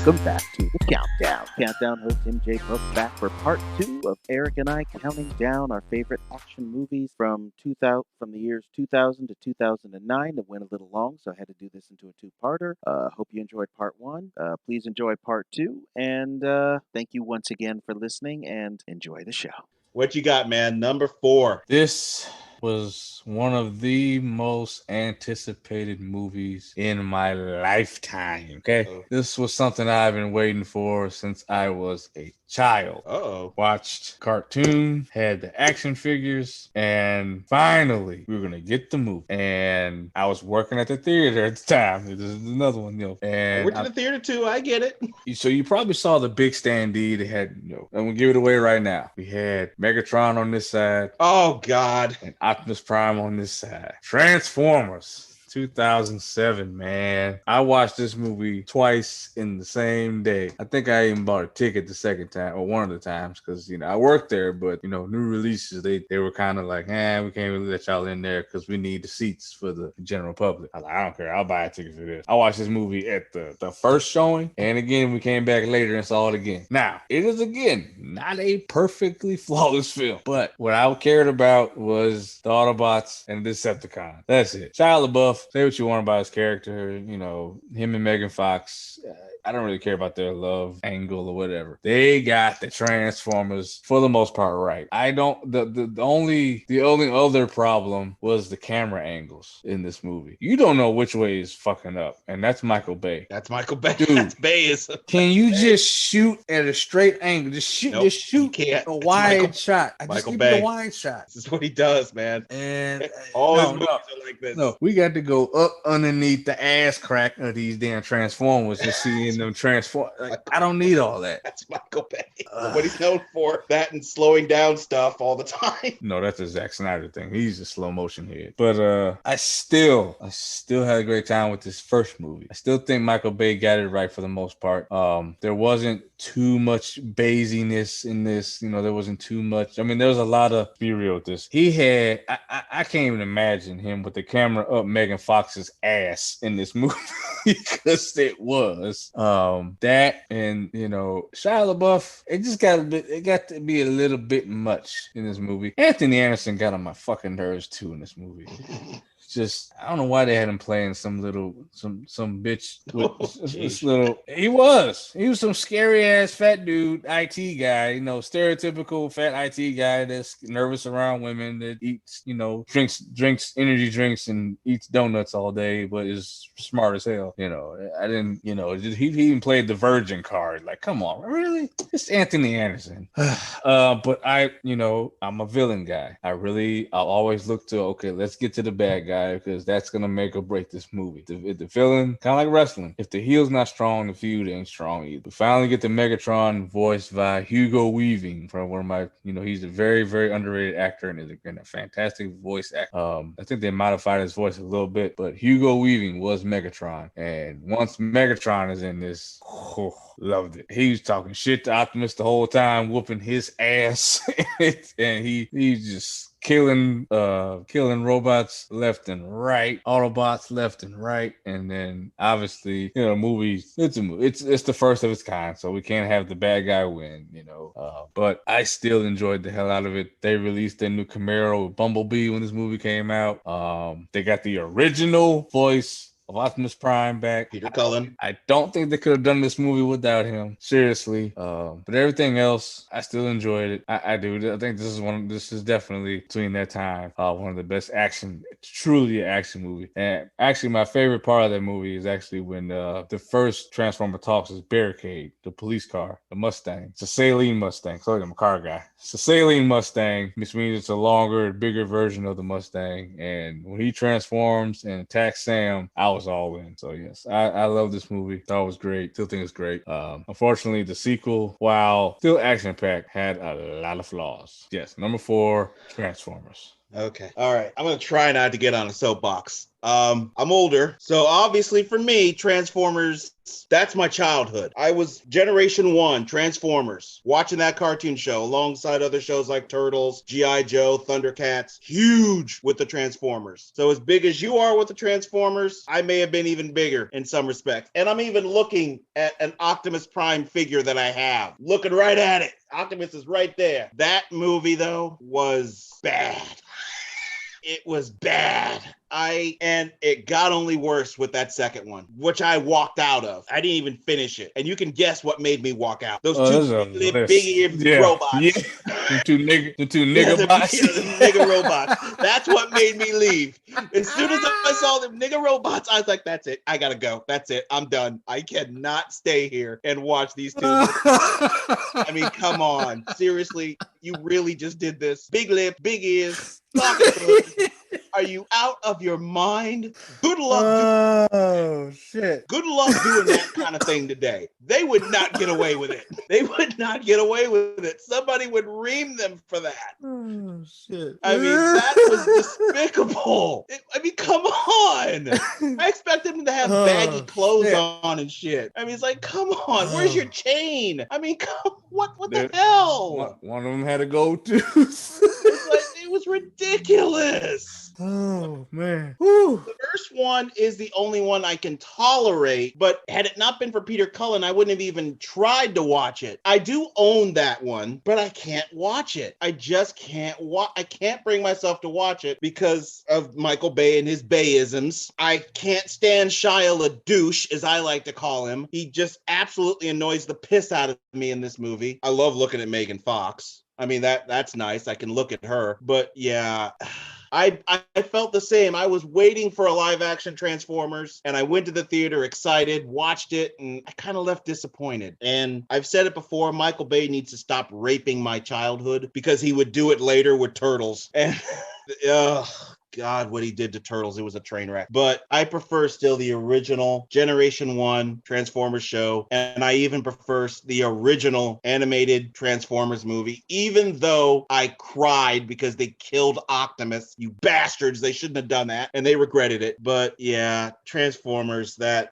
welcome back to the Countdown. Countdown host MJ Buck back for part two of Eric and I counting down our favorite action movies from the years 2000 to 2009. It went a little long, so I had to do this into a two-parter. Hope you enjoyed part one. Please enjoy part two, and thank you once again for listening. And enjoy the show. What you got, man? Number 4. This was one of the most anticipated movies in my lifetime. Okay. Oh. This was something I've been waiting for since I was a child. Oh. Watched cartoon, had the action figures, and finally we were gonna get the movie. And I was working at the theater at the time. This is another one, And I went to the theater too. I get it. So you probably saw the big standee. They had, I'm gonna give it away right now. We had Megatron on this side. Oh God. And Optimus Prime on this side. Transformers 2007, man. I watched this movie twice in the same day. I think I even bought a ticket the second time, or one of the times, because I worked there, but new releases, they were kind of like, we can't really let y'all in there because we need the seats for the general public. I was like, I don't care, I'll buy a ticket for this. I watched this movie at the first showing, and again we came back later and saw it again. Now, it is again not a perfectly flawless film, but what I cared about was the Autobots and the Decepticons. That's it. Shia LaBeouf, say what you want about his character, him and Megan Fox. I don't really care about their love angle or whatever. They got the Transformers for the most part right. I don't. The only other problem was the camera angles in this movie. You don't know which way is fucking up, and that's Michael Bay. That's Michael Bay. Dude, that's Bay's. Can you just shoot at a straight angle? Just shoot. Nope, just shoot a wide shot. Michael just Bay. A wide shot. This is what he does, man. And all his movies are like this. No, we got to go up underneath the ass crack of these damn Transformers and seeing them transform. I don't need all that. That's Michael Bay. What he's known for, that and slowing down stuff all the time. No, that's a Zack Snyder thing. He's a slow motion head. But I still had a great time with this first movie. I still think Michael Bay got it right for the most part. There wasn't too much basiness in this. There wasn't too much. I mean, there was a lot of, be real with this. He had, I can't even imagine him with the camera up Megan Fox's ass in this movie because it was. That and Shia LaBeouf, it got to be a little bit much in this movie. Anthony Anderson got on my fucking nerves too in this movie. Just, I don't know why they had him playing some bitch with this little. He was some scary ass fat dude, IT guy, stereotypical fat IT guy that's nervous around women, that eats, drinks energy drinks and eats donuts all day, but is smart as hell. I didn't, he even played the virgin card. Like, come on, really? It's Anthony Anderson. But I'm a villain guy. I'll always look to, okay, let's get to the bad guy, because that's gonna make or break this movie. If the villain, kind of like wrestling, if the heel's not strong, the feud ain't strong either. We finally get the Megatron voiced by Hugo Weaving, from one of my, he's a very, very underrated actor and is a fantastic voice actor. I think they modified his voice a little bit, but Hugo Weaving was Megatron, and once Megatron is in this, loved it. He was talking shit to Optimus the whole time, whooping his ass, and he's just killing robots left and right, Autobots left and right, and then obviously, movies. It's a movie. It's the first of its kind, so we can't have the bad guy win, But I still enjoyed the hell out of it. They released their new Camaro with Bumblebee when this movie came out. They got the original voice of Optimus Prime back. Peter Cullen. I don't think they could have done this movie without him. Seriously. But everything else, I still enjoyed it. I do. I think this is definitely, between that time, one of the best truly action movie. And actually, my favorite part of that movie is actually when the first Transformer talks is Barricade, the police car, the Mustang. It's a Saline Mustang. Sorry, I'm a car guy. It's a Saline Mustang, which means it's a longer, bigger version of the Mustang. And when he transforms and attacks Sam, I was all in. So yes, I love this movie. Thought it was great. Still think it's great. Unfortunately, the sequel, while still action packed, had a lot of flaws. Yes, number 4, Transformers. Okay. All right. I'm going to try not to get on a soapbox. I'm older, so obviously for me, Transformers, that's my childhood. I was Generation 1, Transformers, watching that cartoon show alongside other shows like Turtles, G.I. Joe, Thundercats, huge with the Transformers. So as big as you are with the Transformers, I may have been even bigger in some respects. And I'm even looking at an Optimus Prime figure that I have, looking right at it. Optimus is right there. That movie, though, was bad. It was bad. And it got only worse with that second one, which I walked out of. I didn't even finish it. And you can guess what made me walk out. Those two big robots. Yeah. the two nigga the bots. nigga robots. That's what made me leave. As soon as I saw them nigga robots, I was like, that's it. I gotta go. That's it. I'm done. I cannot stay here and watch these two. I mean, come on. Seriously, you really just did this. Big lip, big ears, talking foot. Are you out of your mind? Good luck. Good luck doing that kind of thing today. They would not get away with it. They would not get away with it. Somebody would ream them for that. Oh, shit. I mean, that was despicable. I mean, come on. I expected him to have baggy clothes on and shit. I mean, it's like, come on. Where's your chain? I mean, what the hell? One of them had a gold tooth. It's like, it was ridiculous. Oh, man. Whew. The first one is the only one I can tolerate, but had it not been for Peter Cullen, I wouldn't have even tried to watch it. I do own that one, but I can't watch it. I just can't I can't bring myself to watch it because of Michael Bay and his Bayisms. I can't stand Shia LaDouche, as I like to call him. He just absolutely annoys the piss out of me in this movie. I love looking at Megan Fox. I mean, that's nice. I can look at her, but yeah. I felt the same. I was waiting for a live action Transformers and I went to the theater excited, watched it, and I kind of left disappointed. And I've said it before, Michael Bay needs to stop raping my childhood because he would do it later with Turtles. And God, what he did to Turtles, it was a train wreck. But I prefer still the original Generation 1 Transformers show, and I even prefer the original animated Transformers movie, even though I cried because they killed Optimus. You bastards, they shouldn't have done that, and they regretted it. But yeah, Transformers, that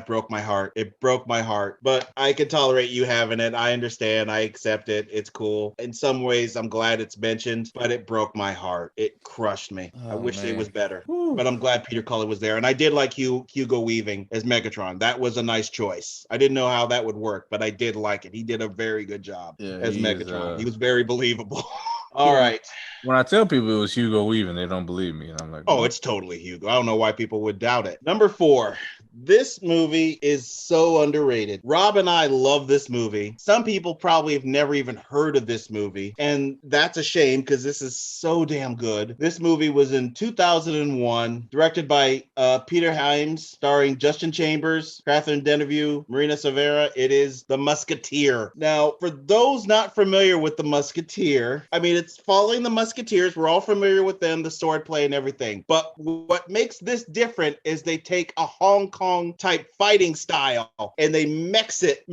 broke my heart. It broke my heart. But I can tolerate you having it. I understand. I accept it. It's cool. In some ways, I'm glad it's mentioned, but it broke my heart. It crushed me. I wish it was better. But I'm glad Peter Cullen was there. And I did like Hugo Weaving as Megatron. That was a nice choice. I didn't know how that would work, but I did like it. He did a very good job as Megatron. He was very believable. All right. When I tell people it was Hugo Weaving, they don't believe me. And I'm like, oh, it's totally Hugo. I don't know why people would doubt it. Number 4. This movie is so underrated. Rob and I love this movie. Some people probably have never even heard of this movie, and that's a shame because this is so damn good. This movie was in 2001, directed by Peter Hyams, starring Justin Chambers, Catherine Deneuve, Marina Severa. It is The Musketeer. Now, for those not familiar with The Musketeer, I mean, it's following the Musketeers. We're all familiar with them, the swordplay and everything. But what makes this different is they take a Hong Kong type fighting style and they mix it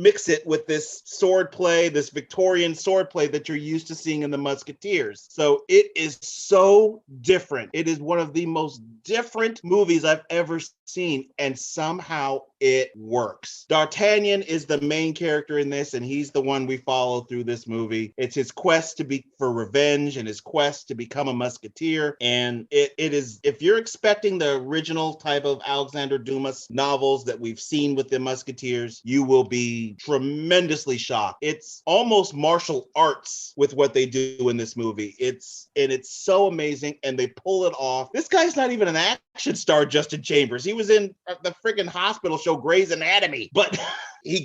with this swordplay, this Victorian swordplay that you're used to seeing in the Musketeers. So it is so different. It is one of the most different movies I've ever seen, and somehow it works. D'Artagnan is the main character in this, and he's the one we follow through this movie. It's his quest for revenge and his quest to become a musketeer. And it is, if you're expecting the original type of Alexander Dumas novels that we've seen with the Musketeers, you will be tremendously shocked. It's almost martial arts with what they do in this movie. It's so amazing, and they pull it off. This guy's not even an action star, Justin Chambers. He was in the freaking hospital show Grey's Anatomy, but he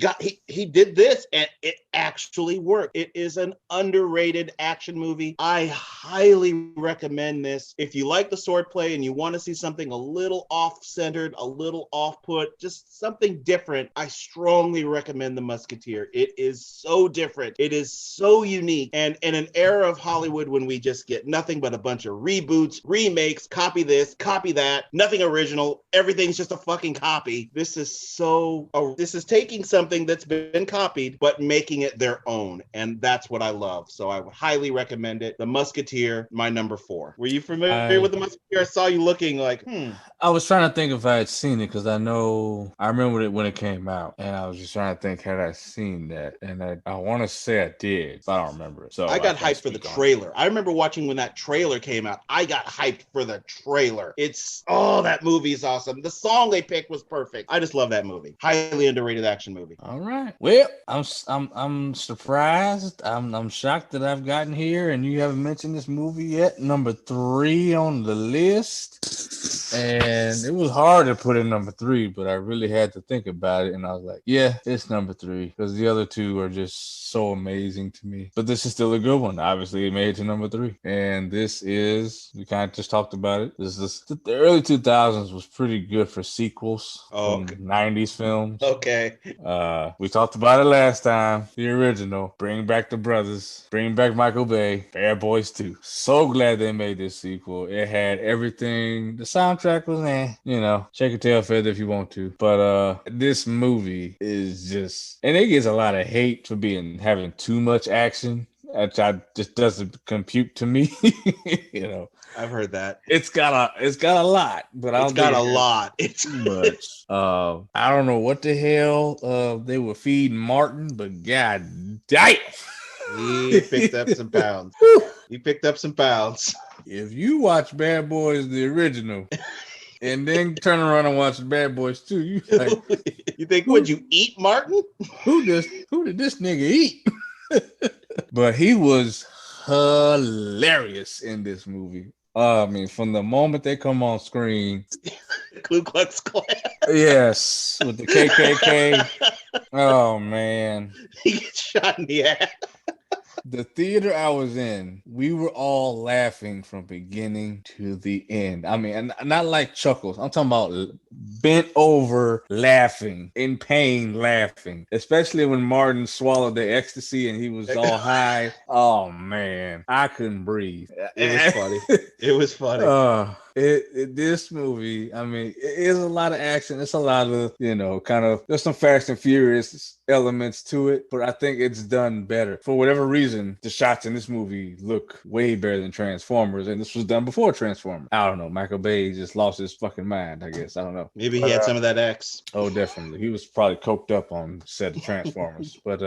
did this and it actually worked. It is an underrated action movie. I highly recommend this. If you like the swordplay and you want to see something a little off-centered, a little off-put, just something different, I strongly recommend The Musketeer. It is so different. It is so unique. And in an era of Hollywood when we just get nothing but a bunch of reboots, remakes, copy this, copy that, that. Nothing original. Everything's just a fucking copy. This is taking something that's been copied, but making it their own. And that's what I love. So I would highly recommend it. The Musketeer, my number 4. Were you familiar with The Musketeer? I saw you looking like, I was trying to think if I had seen it because I remember it when it came out, and I was just trying to think had I seen that, and I want to say I did, but I don't remember it. So I got hyped for the trailer. I remember watching when that trailer came out. I got hyped for the trailer. That movie is awesome. The song they picked was perfect. I just love that movie. Highly underrated action movie. All right. Well, I'm surprised. I'm shocked that I've gotten here and you haven't mentioned this movie yet. Number 3 on the list. And it was hard to put in number 3, but I really had to think about it. And I was like, yeah, it's number 3 because the other 2 are just so amazing to me. But this is still a good one. Obviously, it made it to number 3. And this is, we kind of just talked about it. The early 2000s was pretty good for sequels from 90s films. Okay. We talked about it last time. The original, Bring Back the Brothers, Bring Back Michael Bay, Bad Boys 2. So glad they made this sequel. It had everything. The soundtrack was shake a tail feather if you want to. But this movie is just, and it gets a lot of hate for having too much action. Which just doesn't compute to me. I've heard that. It's got a lot, but it's got a lot. It's too much. I don't know what the hell they were feeding Martin, but god damn, he picked up some pounds. He picked up some pounds. If you watch Bad Boys the original and then turn around and watch Bad Boys 2, you think, would you eat Martin? Who did this nigga eat? But he was hilarious in this movie. I mean, from the moment they come on screen, Ku Klux Klan. Yes, with the KKK. Oh man, he gets shot in the ass. The theater I was in, we were all laughing from beginning to the end. I mean, and not like chuckles. I'm talking about bent over laughing, in pain laughing. Especially when Martin swallowed the ecstasy and he was all high. Oh man, I couldn't breathe. It was funny. It was funny. This movie, I mean, it is a lot of action. It's a lot of, kind of, there's some Fast and Furious elements to it, but I think it's done better. For whatever reason, the shots in this movie look way better than Transformers, and this was done before Transformers. I don't know. Michael Bay just lost his fucking mind, I guess. I don't know. Maybe he had some of that X. Oh, definitely. He was probably coked up on set of Transformers. But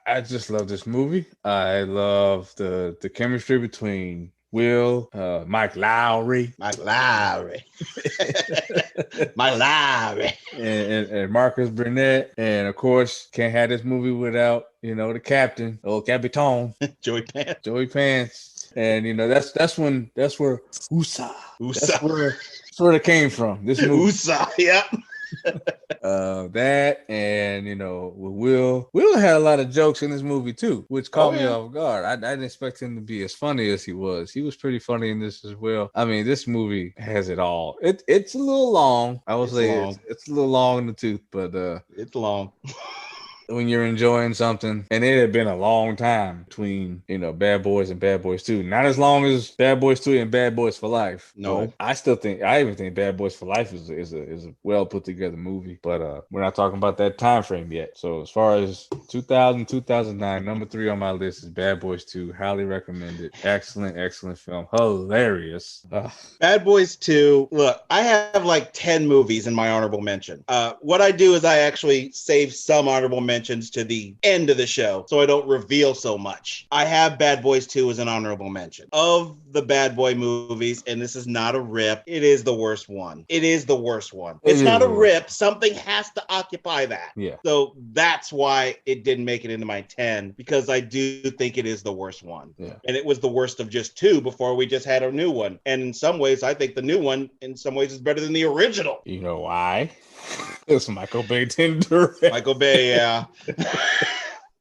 I just love this movie. I love the chemistry between Will, Mike Lowry, and Marcus Burnett, and of course can't have this movie without the captain, old Capitan, Joey Pants, and that's where USA. That's where it came from. This movie, USA, yeah. That and Will had a lot of jokes in this movie too, which caught me off guard. I didn't expect him to be as funny as he was. He was pretty funny in this as well. I mean, this movie has it all. It's a little long. I would say it's a little long in the tooth, but it's long. When you're enjoying something, and it had been a long time between Bad Boys and Bad Boys 2. Not as long as Bad Boys 2 and Bad Boys for Life. No, I even think Bad Boys for Life is a well put together movie, but we're not talking about that time frame yet. So as far as 2000, 2009, number 3 on my list is Bad Boys 2. Highly recommended. Excellent film. Hilarious. Bad Boys 2. Look, I have like 10 movies in my honorable mention. What I do is I actually save some honorable mentions to the end of the show, so I don't reveal so much. I have Bad Boys 2 as an honorable mention. Of the Bad Boy movies, and this is not a rip, it is the worst one. It's not a rip. Something has to occupy that. Yeah. So that's why it didn't make it into my 10, because I do think it is the worst one. Yeah. And it was the worst of just 2 before we just had a new one. And in some ways, I think the new one, in some ways, is better than the original. You know why? It's Michael Bay didn't direct. Michael Bay, yeah.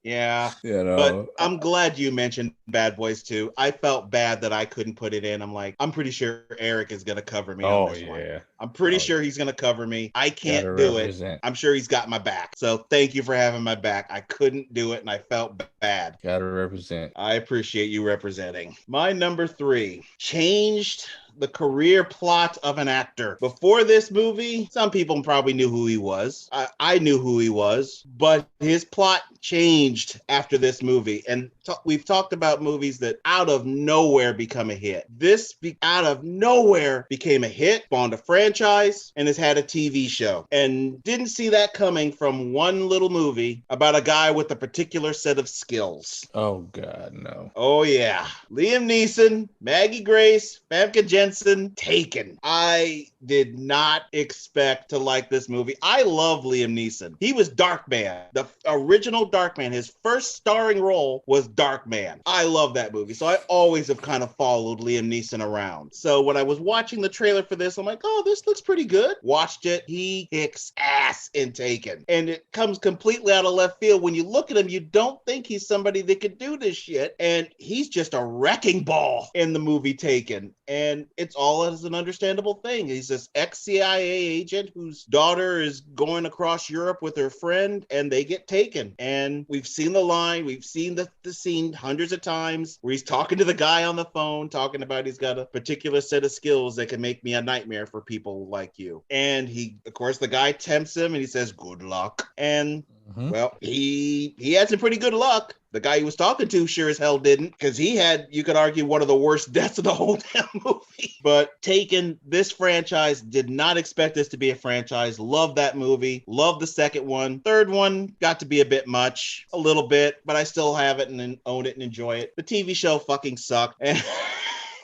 Yeah. But I'm glad you mentioned Bad Boys 2. I felt bad that I couldn't put it in. I'm pretty sure Eric is going to cover me on this one. I'm pretty sure he's going to cover me. I can't do it. I'm sure he's got my back. So thank you for having my back. I couldn't do it, and I felt bad. Gotta represent. I appreciate you representing. My number 3 changed the career plot of an actor. Before this movie, some people probably knew who he was. I knew who he was, but his plot changed after this movie. And we've talked about movies that out of nowhere become a hit. This out of nowhere became a hit, spawned a franchise, and has had a TV show. And didn't see that coming from one little movie about a guy with a particular set of skills. Oh God, no. Oh yeah. Liam Neeson, Maggie Grace, Famke Jensen, Taken. I did not expect to like this movie. I love Liam Neeson. He was Darkman, the original Darkman. His first starring role was Darkman. I love that movie. So I always have kind of followed Liam Neeson around. So when I was watching the trailer for this, I'm like, oh, this looks pretty good. Watched it. He kicks ass in Taken. And it comes completely out of left field. When you look at him, you don't think he's somebody that could do this shit. And he's just a wrecking ball in the movie Taken. And it's all as an understandable thing. He's this ex-CIA agent whose daughter is going across Europe with her friend, and they get taken. And we've seen the line, we've seen the scene hundreds of times where he's talking to the guy on the phone, talking about he's got a particular set of skills that can make me a nightmare for people like you. And he, of course, the guy tempts him and he says, good luck. And well, he had some pretty good luck. The guy he was talking to sure as hell didn't, because he had, you could argue, one of the worst deaths of the whole damn movie. But Taken, this franchise, did not expect this to be a franchise. Love that movie. Love the second one. Third one got to be a bit much, a little bit, but I still have it and own it and enjoy it. The TV show fucking sucked.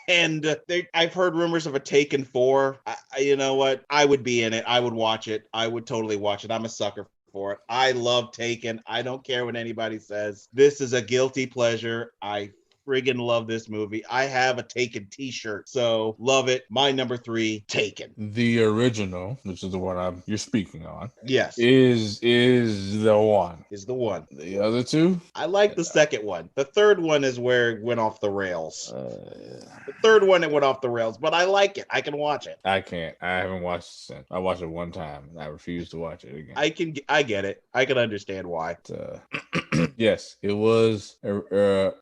And I've heard rumors of a Taken 4. You know what? I would be in it. I would watch it. I would totally watch it. I'm a sucker for it. I love Taken. I don't care what anybody says. This is a guilty pleasure. I friggin' love this movie. I have a Taken t-shirt, so love it. My number 3, Taken. The original, which is the one you're speaking on. Yes. Is the one. Is the one. The other two? I like the second one. The third one is where it went off the rails. The third one, it went off the rails, but I like it. I can watch it. I can't. I haven't watched it since. I watched it one time, and I refuse to watch it again. I get it. I can understand why. Yes, it was a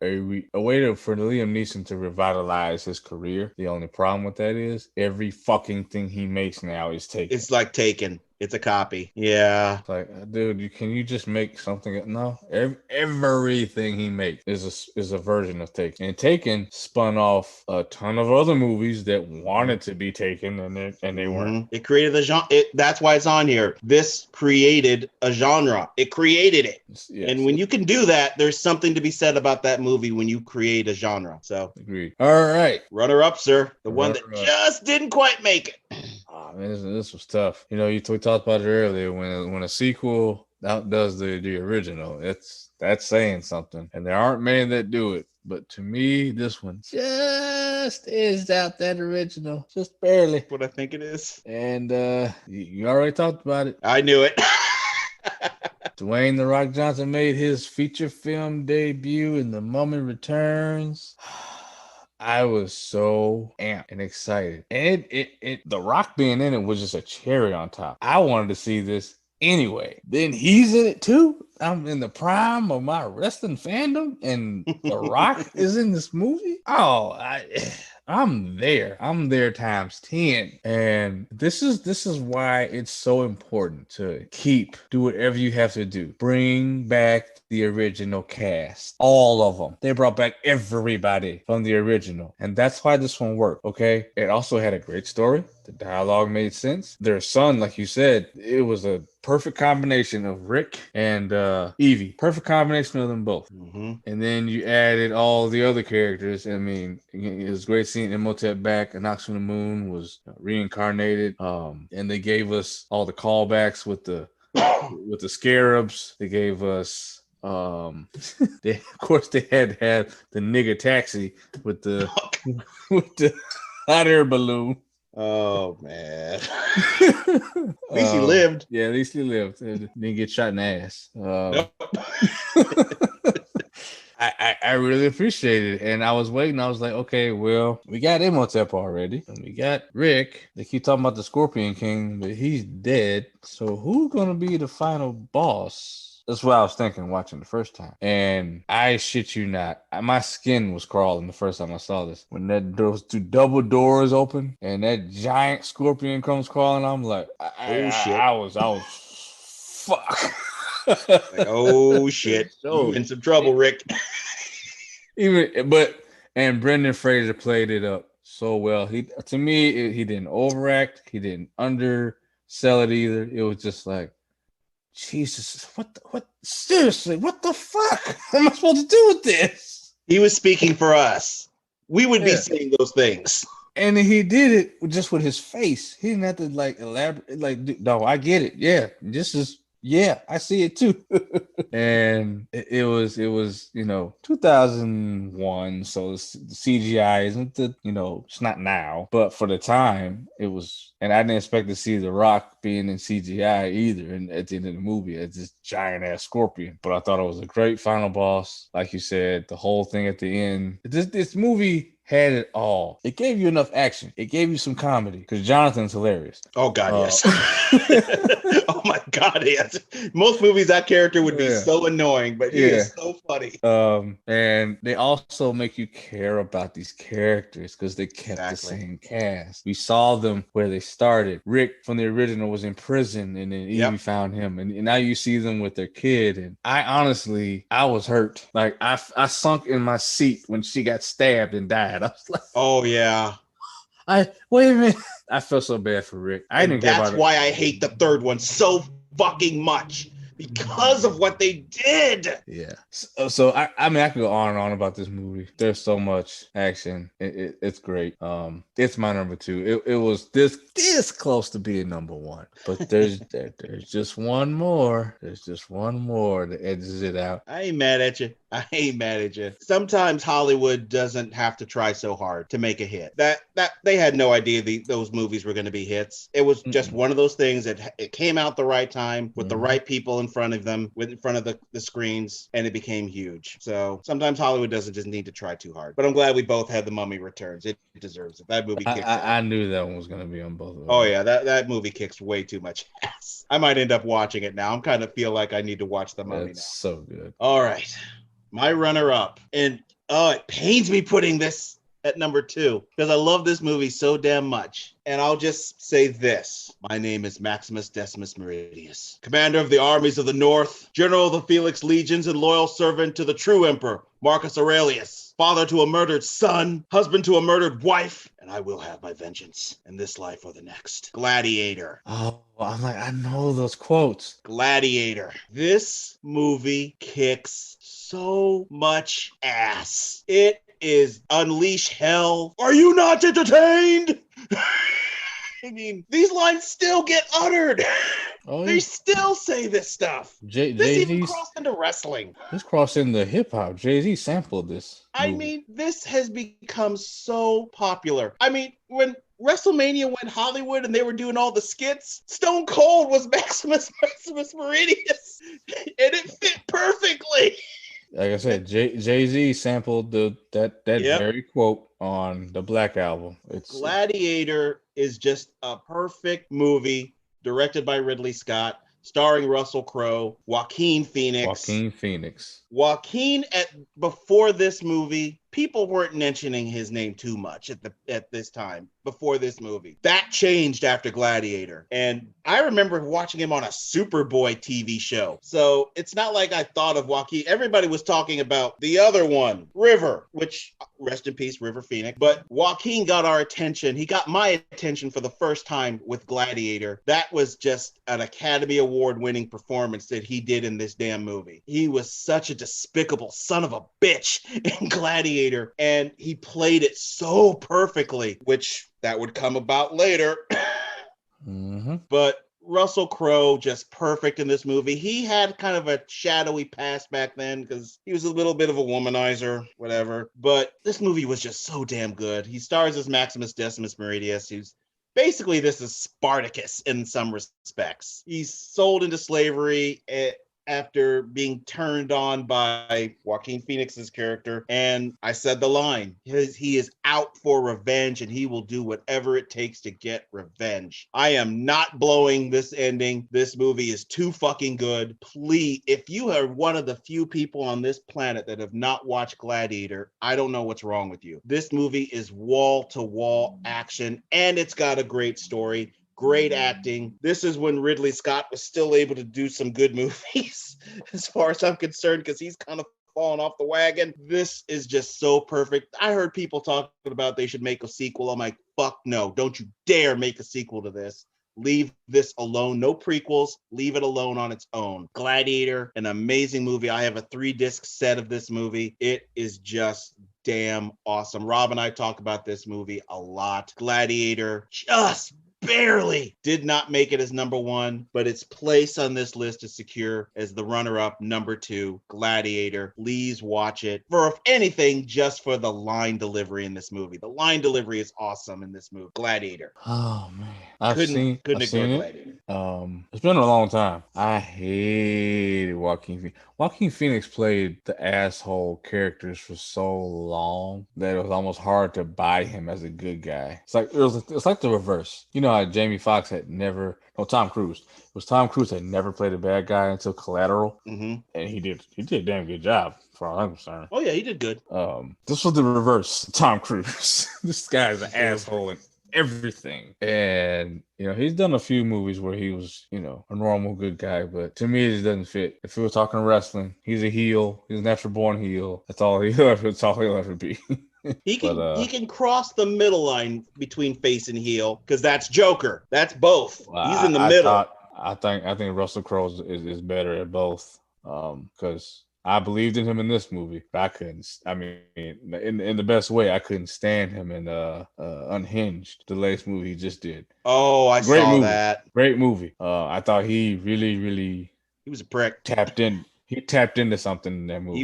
way for Liam Neeson to revitalize his career. The only problem with that is every fucking thing he makes now is Taken. It's like Taken. It's a copy. Yeah. It's like, dude, can you just make something? No, everything he makes is a version of Taken. And Taken spun off a ton of other movies that wanted to be Taken, and they weren't. It created the genre. That's why it's on here. This created a genre. It created it. Yes. And when you can do that, there's something to be said about that movie when you create a genre. So, agreed. All right. Runner up, sir. The one that just didn't quite make it. Oh, man, this was tough. You know, we talked about it earlier. When a sequel outdoes the original, that's saying something. And there aren't many that do it. But to me, this one just edged out that original, just barely. What I think it is. And you already talked about it. I knew it. Dwayne "The Rock" Johnson made his feature film debut in The Mummy Returns. I was so amped and excited. And The Rock being in it was just a cherry on top. I wanted to see this anyway. Then he's in it too. I'm in the prime of my wrestling fandom, and The Rock is in this movie. Oh, I'm there. I'm there times 10. And this is why it's so important to do whatever you have to do. Bring back the original cast. All of them. They brought back everybody from the original. And that's why this one worked, okay? It also had a great story. The dialogue made sense. Their son, like you said, it was a perfect combination of Rick and Evie. Perfect combination of them both. Mm-hmm. And then you added all the other characters. I mean, it was great seeing Imhotep back. Anox from the Moon was reincarnated. And they gave us all the callbacks with the scarabs. They gave us of course they had to have the nigga taxi with the hot air balloon. Oh man. At least he lived. Yeah, at least he lived. Didn't get shot in the ass. Nope. I really appreciated it. And I was waiting. I was like, okay, well, we got Imhotep already. And we got Rick. They keep talking about the Scorpion King, but he's dead. So who's gonna be the final boss? That's what I was thinking watching the first time. And I shit you not, my skin was crawling the first time I saw this. When those two double doors open and that giant scorpion comes crawling, I'm like, Oh shit. I was, fuck. Like, oh shit. You So, in some trouble, Rick. and Brendan Fraser played it up so well. To me, he didn't overact. He didn't undersell it either. It was just like, Jesus, seriously, what the fuck? What am I supposed to do with this? He was speaking for us. We would be Yeah. saying those things. And he did it just with his face. He didn't have to like elaborate. Like, no, I get it. Yeah, I see it too. And it was 2001, so the CGI isn't it's not now, but for the time it was. And I didn't expect to see The Rock being in CGI either. And at the end of the movie, it's this giant ass scorpion. But I thought it was a great final boss, like you said. The whole thing at the end. This movie had it all. It gave you enough action. It gave you some comedy because Jonathan's hilarious. Oh God, yes. Oh my God, yes. Most movies that character would be so annoying, but he is so funny. And they also make you care about these characters because they kept the same cast. We saw them where they started. Rick from the original was in prison, and then Evie found him, and now you see them with their kid. And I was hurt. Like I sunk in my seat when she got stabbed and died. I was like, oh yeah. Wait a minute. I felt so bad for Rick. That's why I hate the third one so fucking much. Because of what they did. Yeah. So I could go on and on about this movie. There's so much action. It's great. It's my number 2. It was this close to being number 1, but there's just one more. There's just one more that edges it out. I ain't mad at you. Sometimes Hollywood doesn't have to try so hard to make a hit. That they had no idea those movies were going to be hits. It was just one of those things that it came out the right time with the right people in front of them, in front of the screens, and it became huge. So sometimes Hollywood doesn't just need to try too hard. But I'm glad we both had The Mummy Returns. It deserves it. That movie kicks I knew that one was going to be on both of them. Oh yeah, that movie kicks way too much ass. I might end up watching it now. I'm kind of feel like I need to watch The Mummy now. So good. All right. My runner-up, and it pains me putting this at number 2 because I love this movie so damn much. And I'll just say this. My name is Maximus Decimus Meridius, commander of the armies of the North, general of the Felix legions, and loyal servant to the true emperor, Marcus Aurelius, father to a murdered son, husband to a murdered wife, and I will have my vengeance in this life or the next. Gladiator. Oh, I'm like, I know those quotes. Gladiator. This movie kicks so much ass. It is unleash hell. Are you not entertained? I mean, these lines still get uttered. Oh, yeah. They still say this stuff. This even crossed into wrestling. This crossed into hip hop. Jay-Z sampled this movie. I mean, this has become so popular. I mean, when WrestleMania went Hollywood and they were doing all the skits, Stone Cold was Maximus Meridius, and it fit perfectly. Like I said, Jay-Z sampled that very quote on the Black Album. Gladiator is just a perfect movie, directed by Ridley Scott, starring Russell Crowe, Joaquin Phoenix. Joaquin, before this movie, people weren't mentioning his name too much at this time. Before this movie, that changed after Gladiator, and I remember watching him on a Superboy TV show. So it's not like I thought of Joaquin. Everybody was talking about the other one, River, which rest in peace, River Phoenix. But Joaquin got our attention. He got my attention for the first time with Gladiator. That was just an Academy Award-winning performance that he did in this damn movie. He was such a despicable son of a bitch in Gladiator, and he played it so perfectly, which that would come about later. But Russell Crowe, just perfect in this movie. He had kind of a shadowy past back then because he was a little bit of a womanizer, whatever. But this movie was just so damn good. He stars as Maximus Decimus Meridius, who's basically this is Spartacus in some respects. He's sold into slavery after being turned on by Joaquin Phoenix's character. And I said the line, he is out for revenge and he will do whatever it takes to get revenge. I am not blowing this ending. This movie is too fucking good. Please, if you are one of the few people on this planet that have not watched Gladiator, I don't know what's wrong with you. This movie is wall to wall action and it's got a great story. Great acting. This is when Ridley Scott was still able to do some good movies, as far as I'm concerned, because he's kind of fallen off the wagon. This is just so perfect. I heard people talking about they should make a sequel. I'm like, fuck no. Don't you dare make a sequel to this. Leave this alone. No prequels. Leave it alone on its own. Gladiator, an amazing movie. I have a 3-disc set of this movie. It is just damn awesome. Rob and I talk about this movie a lot. Gladiator, just barely did not make it as number 1, but its place on this list is secure as the runner-up, number 2, Gladiator. Please watch it. For if anything, just for the line delivery in this movie. The line delivery is awesome in this movie. Gladiator. Oh man, I've Couldn't seen ignore it. Gladiator. It's been a long time. I hated Joaquin Phoenix. Joaquin Phoenix played the asshole characters for so long that it was almost hard to buy him as a good guy. It's like the reverse. You know how Jamie Foxx had never, no, Tom Cruise. It was Tom Cruise had never played a bad guy until Collateral, and he did a damn good job, as far as I'm concerned. Oh yeah, he did good. This was the reverse. Tom Cruise. This guy's an asshole and everything. And he's done a few movies where he was a normal good guy, but to me it just doesn't fit. If we were talking wrestling, he's a heel. He's a natural born heel. That's all he'll ever be. He can cross the middle line between face and heel because that's Joker. That's both. He's in the middle. I think Russell Crowe is better at both. Because I believed in him in this movie, but I couldn't. I mean, in the best way, I couldn't stand him in Unhinged, the latest movie he just did. Oh, I saw that. Great movie. I thought he really he was a prick. Tapped into something in that movie.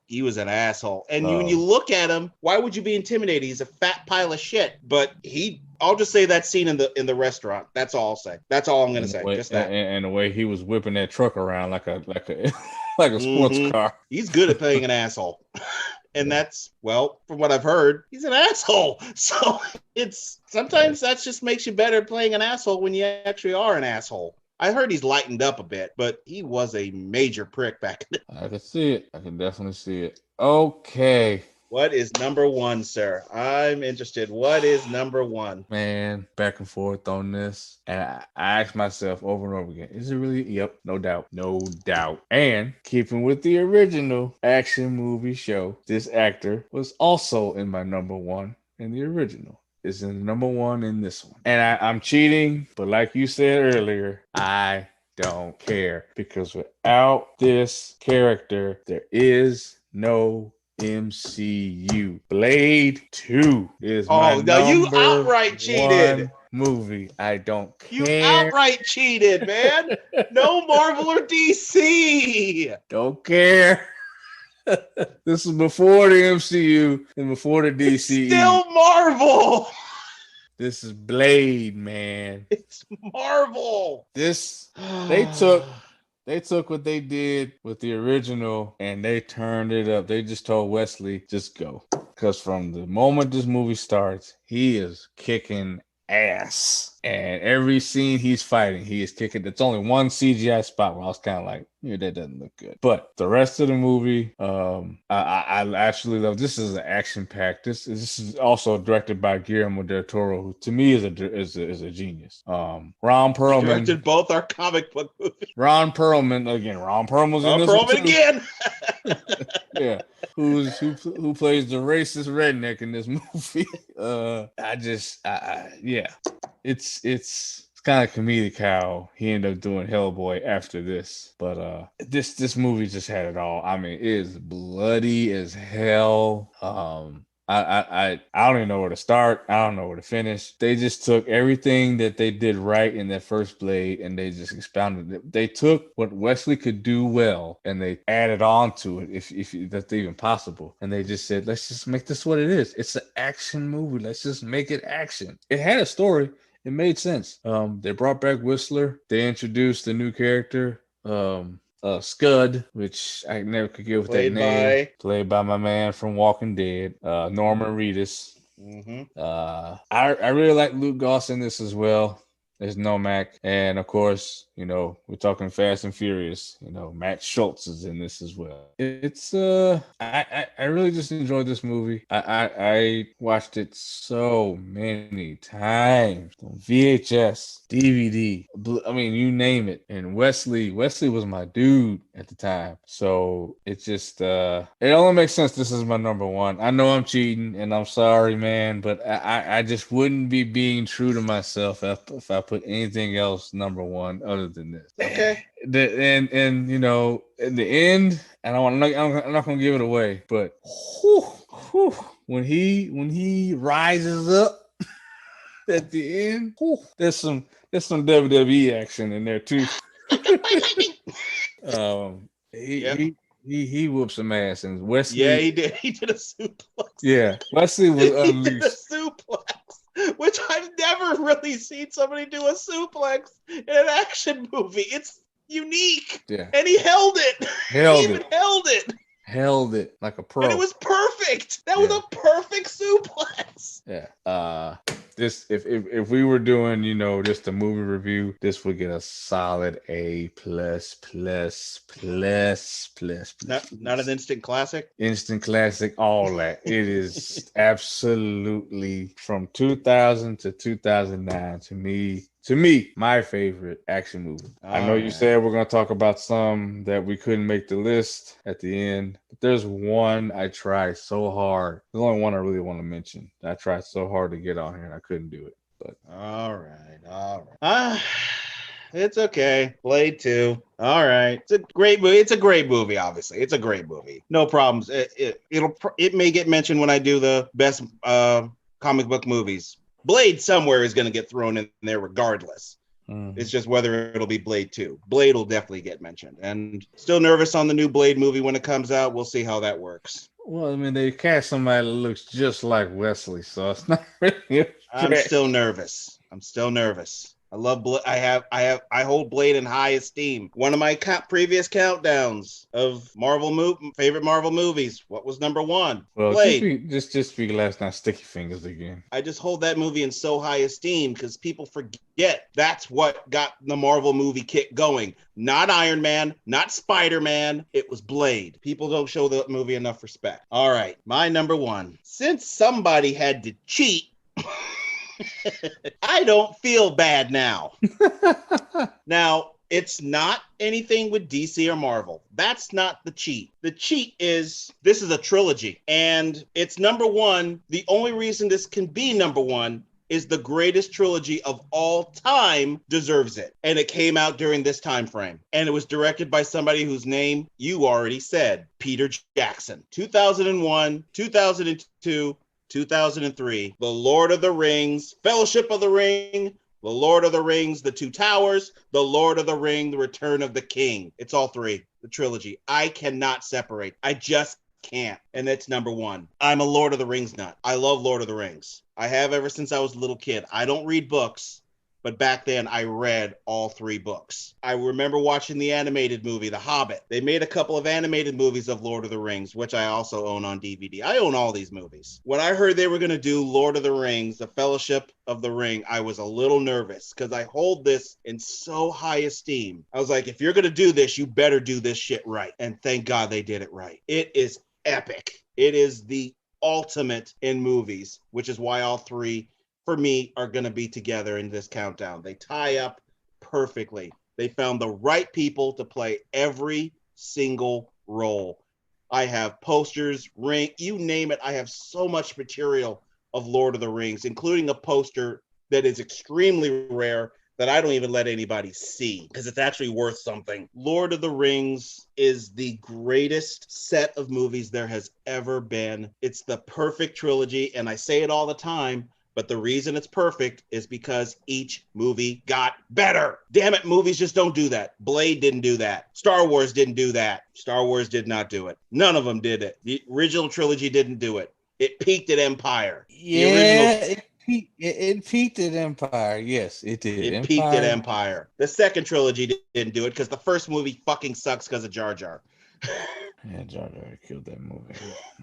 He was an asshole. And when you look at him, why would you be intimidated? He's a fat pile of shit. But I'll just say that scene in the restaurant. That's all I'll say. That's all I'm going to say. Just that. And the way he was whipping that truck around like a sports car. He's good at playing an asshole. And that's, well, from what I've heard, he's an asshole. So sometimes that just makes you better at playing an asshole when you actually are an asshole. I heard he's lightened up a bit, but he was a major prick back then. I can see it. I can definitely see it. Okay. What is number 1, sir? I'm interested. What is number 1? Man, back and forth on this. And I ask myself over and over again, is it really? Yep, no doubt. No doubt. And keeping with the original action movie show, this actor was also in my number 1 in the original. Is in number 1 in this one. And I'm cheating, but like you said earlier, I don't care. Because without this character, there is no MCU. Blade 2 is my you outright cheated. Movie. I don't care. You outright cheated, man. No Marvel or DC. Don't care. This is before the MCU and before the DC. Still Marvel. This is Blade, man. It's Marvel. They took what they did with the original and they turned it up. They just told Wesley, just go. Because from the moment this movie starts, he is kicking ass. And every scene he's fighting, he is kicking. It's only one CGI spot where I was kind of like, yeah, that doesn't look good. But the rest of the movie, I actually love. This is an action pack. This is also directed by Guillermo del Toro, who to me is a genius. Ron Perlman he directed both our comic book movies. Ron Perlman again. Ron Perlman's in this one too. Again. Yeah, who plays the racist redneck in this movie? It's kind of comedic how he ended up doing Hellboy after this, but this movie just had it all. I mean, it is bloody as hell. I don't even know where to start. I don't know where to finish. They just took everything that they did right in that first Blade and they just expounded it. They took what Wesley could do well and they added on to it, if that's even possible. And they just said, let's just make this what it is. It's an action movie. Let's just make it action. It had a story. It made sense. They brought back Whistler. They introduced a new character. Scud, which I never could get with that name. Played by my man from Walking Dead, Norman Reedus. I really like Luke Goss in this as well. There's Nomak, and of course, we're talking Fast and Furious. Matt Schultz is in this as well. It's I really just enjoyed this movie. I watched it so many times on VHS, DVD. I mean, you name it. And Wesley was my dude at the time. So it just it only makes sense. This is my number one. I know I'm cheating, and I'm sorry, man, but I just wouldn't be being true to myself if I put anything else number one other than this. Okay. And in the end, and I'm not gonna give it away, but when he rises up at the end, there's some WWE action in there too. He whooped some ass, and Wesley. Yeah, he did. He did a suplex. Yeah, Wesley was unleashed. He did a suplex, which I've never really seen somebody do a suplex in an action movie. It's unique. Yeah, and he held it. Held it like a pro. And it was perfect. That was a perfect suplex. Yeah. This if we were doing, just a movie review, this would get a solid A plus. Not an instant classic? Instant classic, all that. It is absolutely from 2000 to 2009 to me, my favorite action movie. I know you said we're going to talk about some that we couldn't make the list at the end, but there's one I tried so hard. There's only one I really want to mention. I tried so hard to get on here and I couldn't do it. But all right. It's okay. Blade 2. All right. It's a great movie. It's a great movie, obviously. It's a great movie. No problems. It may get mentioned when I do the best comic book movies. Blade somewhere is going to get thrown in there regardless. It's just whether it'll be Blade 2. Blade will definitely get mentioned. And still nervous on the new Blade movie when it comes out. We'll see how that works. Well, I mean, they cast somebody that looks just like Wesley, so it's not really. I'm still nervous. I love Blade. I hold Blade in high esteem. One of my previous countdowns of favorite Marvel movies. What was number one? Well, Blade. Just speak last night. Sticky Fingers again. I just hold that movie in so high esteem because people forget that's what got the Marvel movie kick going. Not Iron Man, not Spider-Man. It was Blade. People don't show the movie enough respect. All right, my number one. Since somebody had to cheat. I don't feel bad now. Now, it's not anything with DC or Marvel. That's not the cheat. The cheat is this is a trilogy, and it's number one. The only reason this can be number one is the greatest trilogy of all time deserves it. And it came out during this time frame. And it was directed by somebody whose name you already said, Peter Jackson. 2001, 2002, 2003, The Lord of the Rings, Fellowship of the Ring, The Lord of the Rings, The Two Towers, The Lord of the Ring, The Return of the King. It's all three, the trilogy. I cannot separate. I just can't. And that's number one. I'm a Lord of the Rings nut. I love Lord of the Rings. I have ever since I was a little kid. I don't read books, but back then I read all three books. I remember watching the animated movie, The Hobbit. They made a couple of animated movies of Lord of the Rings, which I also own on DVD. I own all these movies. When I heard they were going to do Lord of the Rings, The Fellowship of the Ring, I was a little nervous because I hold this in so high esteem. I was like, if you're going to do this, you better do this shit right. And thank God they did it right. It is epic. It is the ultimate in movies, which is why all three for me are going to be together in this countdown. They tie up perfectly. They found the right people to play every single role. I have posters, ring, you name it. I have so much material of Lord of the Rings, including a poster that is extremely rare that I don't even let anybody see because it's actually worth something. Lord of the Rings is the greatest set of movies there has ever been. It's the perfect trilogy, and I say it all the time, but the reason it's perfect is because each movie got better. Damn it, movies just don't do that. Blade didn't do that. Star Wars didn't do that. Star Wars did not do it. None of them did it. The original trilogy didn't do it. It peaked at Empire. Yeah, it peaked at Empire. Yes, it did. It peaked at Empire. The second trilogy didn't do it because the first movie fucking sucks because of Jar Jar. Yeah, Jar Jar killed that movie.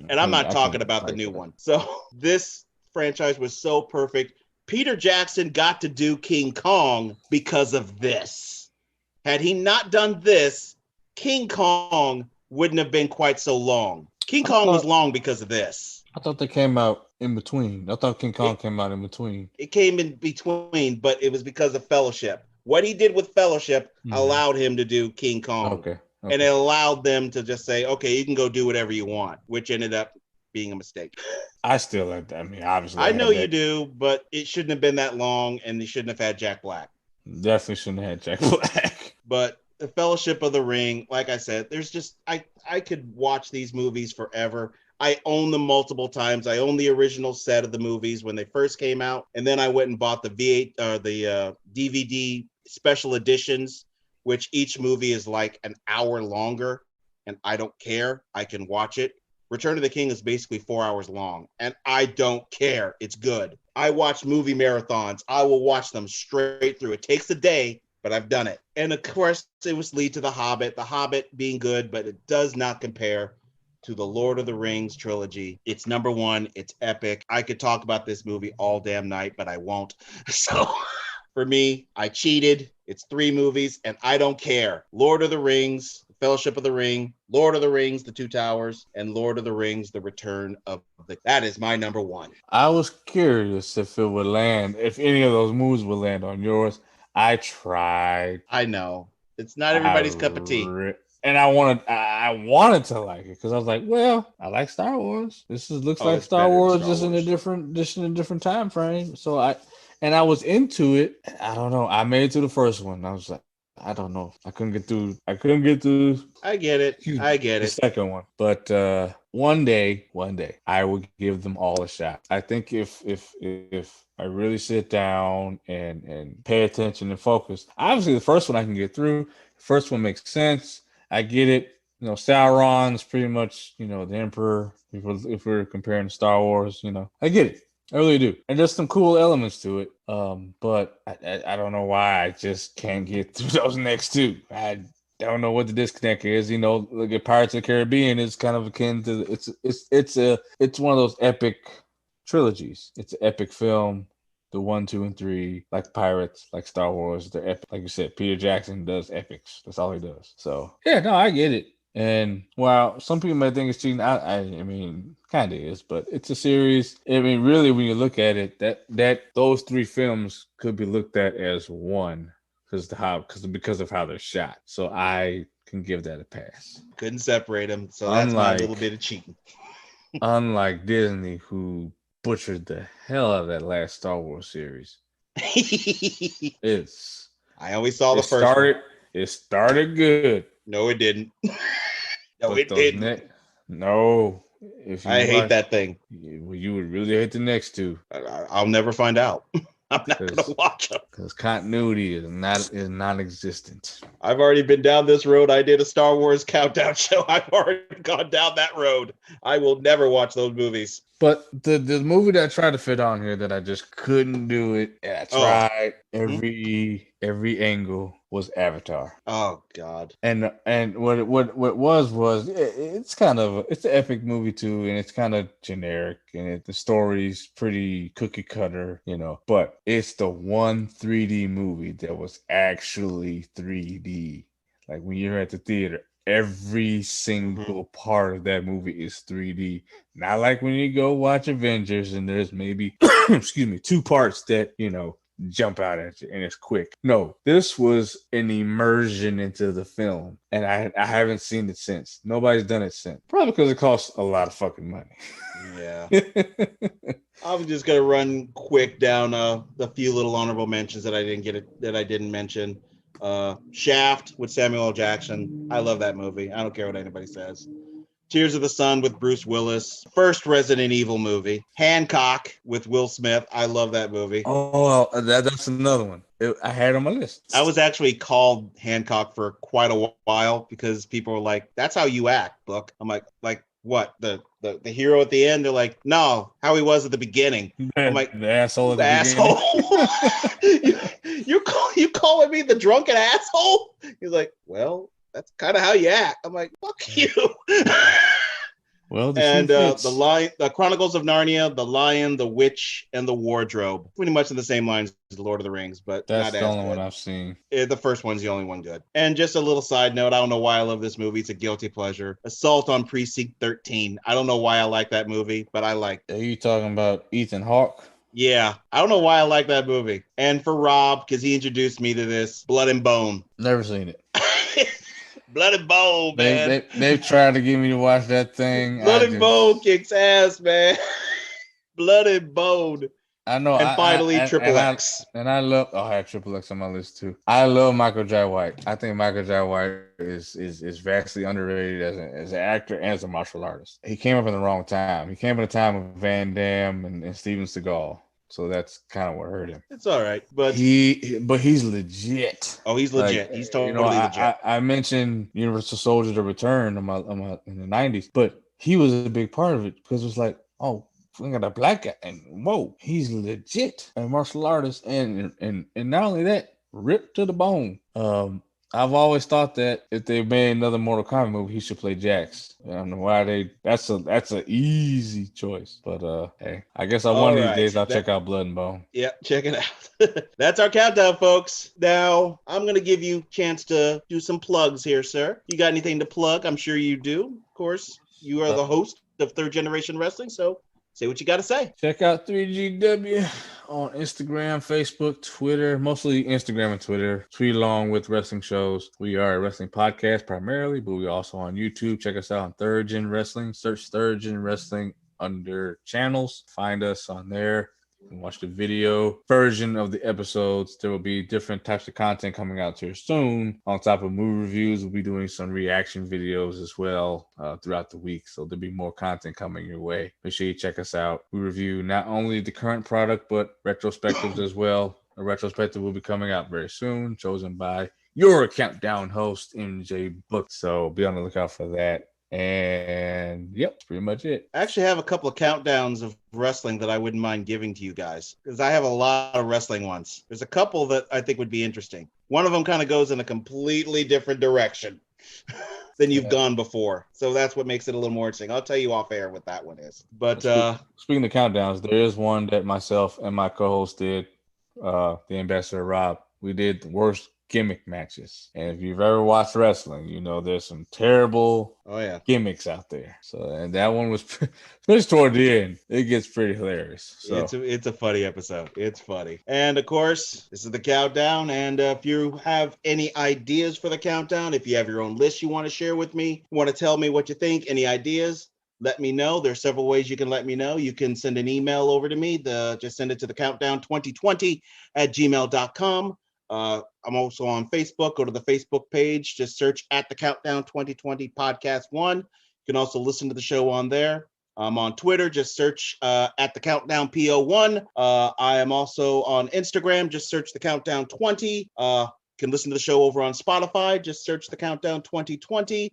And I'm not talking about the new one. So this franchise was so perfect. Peter Jackson got to do King Kong because of this. Had he not done this, King Kong wouldn't have been quite so long. King Kong was long because of this. I thought they came out in between. I thought King Kong came out in between. It came in between, but it was because of Fellowship. What he did with Fellowship allowed him to do King Kong. Okay. And it allowed them to just say, okay, you can go do whatever you want, which ended up being a mistake. I still like that. I mean, obviously. I know you do, but it shouldn't have been that long, and they shouldn't have had Jack Black. Definitely shouldn't have had Jack Black. But the Fellowship of the Ring, like I said, there's just, I could watch these movies forever. I own them multiple times. I own the original set of the movies when they first came out, and then I went and bought the the DVD special editions, which each movie is like an hour longer, and I don't care. I can watch it. Return of the King is basically 4 hours long, and I don't care. It's good. I watch movie marathons. I will watch them straight through. It takes a day, but I've done it. And of course, it was lead to The Hobbit. The Hobbit being good, but it does not compare to the Lord of the Rings trilogy. It's number one. It's epic. I could talk about this movie all damn night, but I won't. So for me, I cheated. It's 3 movies, and I don't care. Lord of the Rings, Fellowship of the Ring, Lord of the Rings, The Two Towers, and Lord of the Rings, The Return of the... That is my number one. I was curious if it would land, if any of those movies would land on yours. I tried. I know. It's not everybody's cup of tea. And I wanted to like it because I was like, well, I like Star Wars. Looks like Star Wars just in a different time frame. So I was into it. I don't know. I made it to the first one. I was like, I don't know. I couldn't get through. I get it. The second one. But one day, I will give them all a shot. I think if I really sit down and pay attention and focus, obviously the first one I can get through. The first one makes sense. I get it. You know, Sauron's pretty much, you know, the Emperor. If we're comparing to Star Wars, you know, I get it. I really do. And there's some cool elements to it. But I don't know why I just can't get through those next two. I don't know what the disconnect is. You know, look at Pirates of the Caribbean is kind of akin to it's one of those epic trilogies. It's an epic film. The 1, 2, and 3, like Pirates, like Star Wars, they're epic. Like you said, Peter Jackson does epics. That's all he does. So yeah, no, I get it. And while some people may think it's cheating, I mean, kind of is, but it's a series. I mean, really, when you look at it, that those 3 films could be looked at as one because of how they're shot. So I can give that a pass. Couldn't separate them, so that's my little bit of cheating. Unlike Disney, who butchered the hell out of that last Star Wars series. I always saw the first one. It started good. No, it didn't. No, it didn't. No. I hate that thing. You would really hate the next 2. I'll never find out. I'm not going to watch them. Because continuity is non-existent. I've already been down this road. I did a Star Wars countdown show. I've already gone down that road. I will never watch those movies. But the movie that I tried to fit on here that I just couldn't do it, and I tried every angle, was Avatar. Oh God! And what it was it's an epic movie too, and it's kind of generic, and the story's pretty cookie cutter, you know. But it's the one 3D movie that was actually 3D. Like when you're at the theater, every single part of that movie is 3D. Not like when you go watch Avengers and there's maybe 2 parts that, you know, jump out at you and it's quick. No, this was an immersion into the film, and I haven't seen it since. Nobody's done it since. Probably because it costs a lot of fucking money. Yeah. I'm just gonna run quick down the few little honorable mentions that I didn't mention. Shaft with Samuel L. Jackson. I love that movie. I don't care what anybody says. Tears of the Sun with Bruce Willis. First Resident Evil movie. Hancock with Will Smith. I love that movie. Oh, that's another one. I had on my list. I was actually called Hancock for quite a while because people were like, "That's how you act, Book." I'm like, what the hero at the end. They're like, no, how he was at the beginning. I'm like, The asshole at the asshole. beginning. you calling me the drunken asshole? He's like, well, that's kind of how you act. I'm like, fuck you. Well, the shoe And fits. the Chronicles of Narnia, the Lion, the Witch, and the Wardrobe, pretty much in the same lines as the Lord of the Rings, but That's not the as only one good. I've seen. The first one's the only one good. And just a little side note, I don't know why I love this movie. It's a guilty pleasure. Assault on Precinct 13. I don't know why I like that movie, but I like it. Are you talking about Ethan Hawke? Yeah, I don't know why I like that movie. And for Rob, because he introduced me to this, Blood and Bone. Never seen it. Blood and Bone, man. They've tried to get me to watch that thing. Blood and Bone kicks ass, man. Blood and Bone. I know. And finally, Triple I X. love. Oh, I have Triple X on my list too. I love Michael Jai White. I think Michael Jai White is vastly underrated as an actor and as a martial artist. He came up in the wrong time. He came up in a time of Van Damme and Steven Seagal. So that's kind of what hurt him. It's all right, but he's legit. Oh, he's legit. Like, he's totally legit. I mentioned Universal Soldier: The Return in the '90s, but he was a big part of it because it was like, oh, we got a black guy, and whoa, he's legit a martial artist, and not only that, ripped to the bone. I've always thought that if they made another Mortal Kombat movie, he should play Jax. I don't know why that's an easy choice. But hey, I guess one of these days I'll check out Blood and Bone. Yeah, check it out. That's our countdown, folks. Now I'm gonna give you a chance to do some plugs here, sir. You got anything to plug? I'm sure you do. Of course, you are the host of Third Generation Wrestling, so say what you got to say. Check out 3GW on Instagram, Facebook, Twitter, mostly Instagram and Twitter. Tweet along with wrestling shows. We are a wrestling podcast primarily, but we're also on YouTube. Check us out on Third Gen Wrestling. Search Third Gen Wrestling under channels. Find us on there. You can watch the video version of the episodes. There will be different types of content coming out here soon. On top of movie reviews, we'll be doing some reaction videos as well throughout the week. So there'll be more content coming your way. Make sure you check us out. We review not only the current product, but retrospectives as well. A retrospective will be coming out very soon, chosen by your countdown host, MJ Book. So be on the lookout for that. And yep, that's pretty much it. I actually have a couple of countdowns of wrestling that I wouldn't mind giving to you guys because I have a lot of wrestling ones. There's a couple that I think would be interesting. One of them kind of goes in a completely different direction than you've gone before. So that's what makes it a little more interesting. I'll tell you off air what that one is. But speaking of countdowns, there is one that myself and my co-host did, the Ambassador Rob. We did the worst gimmick matches. And if you've ever watched wrestling, you know there's some terrible gimmicks out there. So, and that one was just toward the end. It gets pretty hilarious. So it's a funny episode. It's funny. And of course, this is the countdown. And if you have any ideas for the countdown, if you have your own list you want to share with me, want to tell me what you think, any ideas, let me know. There's several ways you can let me know. You can send an email over to me. Just send it to the countdown2020@gmail.com. I'm also on Facebook. Go to the Facebook page. Just search at the Countdown 2020 Podcast 1. You can also listen to the show on there. I'm on Twitter. Just search at the Countdown PO1. I am also on Instagram. Just search the Countdown 20. You can listen to the show over on Spotify. Just search the Countdown 2020.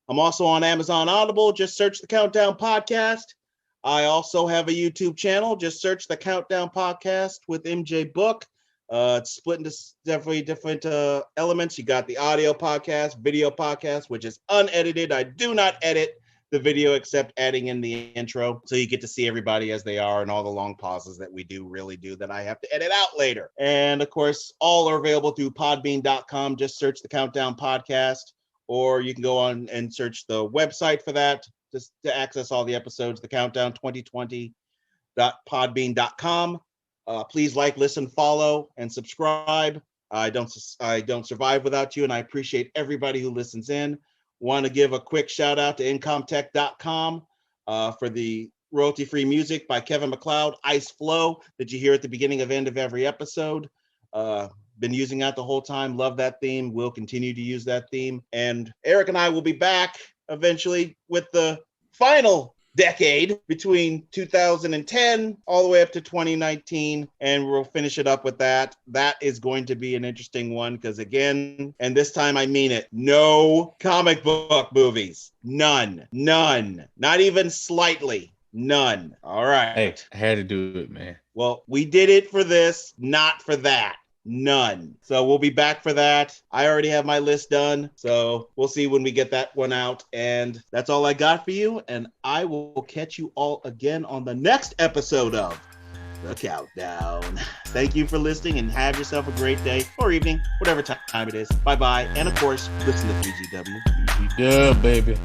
I'm also on Amazon Audible. Just search the Countdown Podcast. I also have a YouTube channel. Just search the Countdown Podcast with MJ Book. It's split into definitely different elements. You got the audio podcast, video podcast, which is unedited. I do not edit the video except adding in the intro. So you get to see everybody as they are and all the long pauses that we really do that I have to edit out later. And of course, all are available through podbean.com. Just search the Countdown Podcast, or you can go on and search the website for that just to access all the episodes, the countdown2020.podbean.com. Please like, listen, follow, and subscribe. I don't survive without you, and I appreciate everybody who listens in. Want to give a quick shout out to incomtech.com for the royalty-free music by Kevin MacLeod, Ice Flow, that you hear at the beginning of end of every episode. Been using that the whole time. Love that theme. We'll continue to use that theme. And Eric and I will be back eventually with the final decade between 2010 all the way up to 2019, and we'll finish it up with that. That is going to be an interesting one because, again, and this time I mean it, no comic book movies. None. Not even slightly. None. All right. Hey, I had to do it, man. Well, we did it for this, not for that. None. So we'll be back for that. I already have my list done. So we'll see when we get that one out. And that's all I got for you. And I will catch you all again on the next episode of The Countdown. Thank you for listening and have yourself a great day or evening, whatever time it is. Bye-bye. And of course, listen to 3GW. Dub, baby.